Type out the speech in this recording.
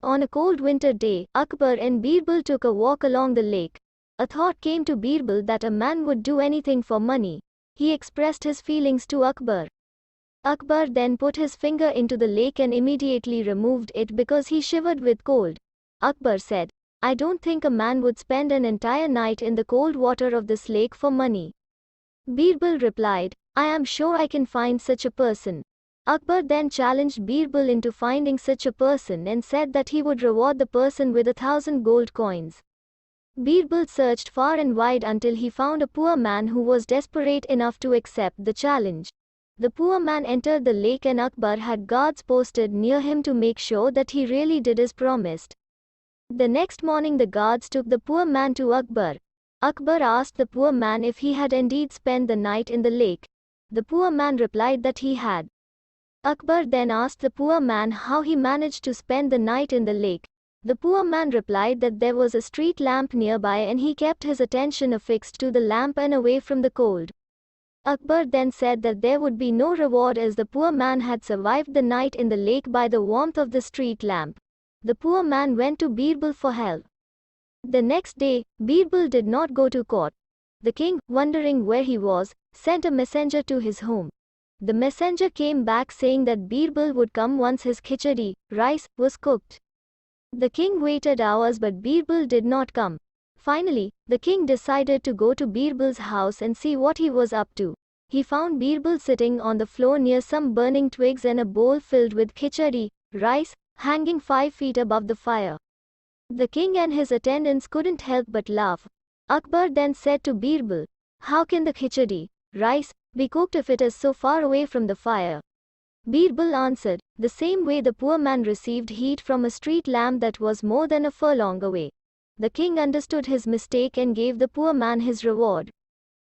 On a cold winter day, Akbar and Birbal took a walk along the lake. A thought came to Birbal that a man would do anything for money. He expressed his feelings to Akbar. Akbar then put his finger into the lake and immediately removed it because he shivered with cold. Akbar said, "I don't think a man would spend an entire night in the cold water of this lake for money." Birbal replied, "I am sure I can find such a person." Akbar then challenged Birbal into finding such a person and said that he would reward the person with 1,000 gold coins. Birbal searched far and wide until he found a poor man who was desperate enough to accept the challenge. The poor man entered the lake and Akbar had guards posted near him to make sure that he really did as promised. The next morning the guards took the poor man to Akbar. Akbar asked the poor man if he had indeed spent the night in the lake. The poor man replied that he had. Akbar then asked the poor man how he managed to spend the night in the lake. The poor man replied that there was a street lamp nearby and he kept his attention affixed to the lamp and away from the cold. Akbar then said that there would be no reward as the poor man had survived the night in the lake by the warmth of the street lamp. The poor man went to Birbal for help. The next day, Birbal did not go to court. The king, wondering where he was, sent a messenger to his home. The messenger came back saying that Birbal would come once his khichdi, rice, was cooked. The king waited hours but Birbal did not come. Finally, the king decided to go to Birbal's house and see what he was up to. He found Birbal sitting on the floor near some burning twigs and a bowl filled with khichdi, rice, hanging 5 feet above the fire. The king and his attendants couldn't help but laugh. Akbar then said to Birbal, "How can the khichdi, rice, be cooked if it is so far away from the fire?" Birbal answered, "The same way the poor man received heat from a street lamp that was more than a furlong away." The king understood his mistake and gave the poor man his reward.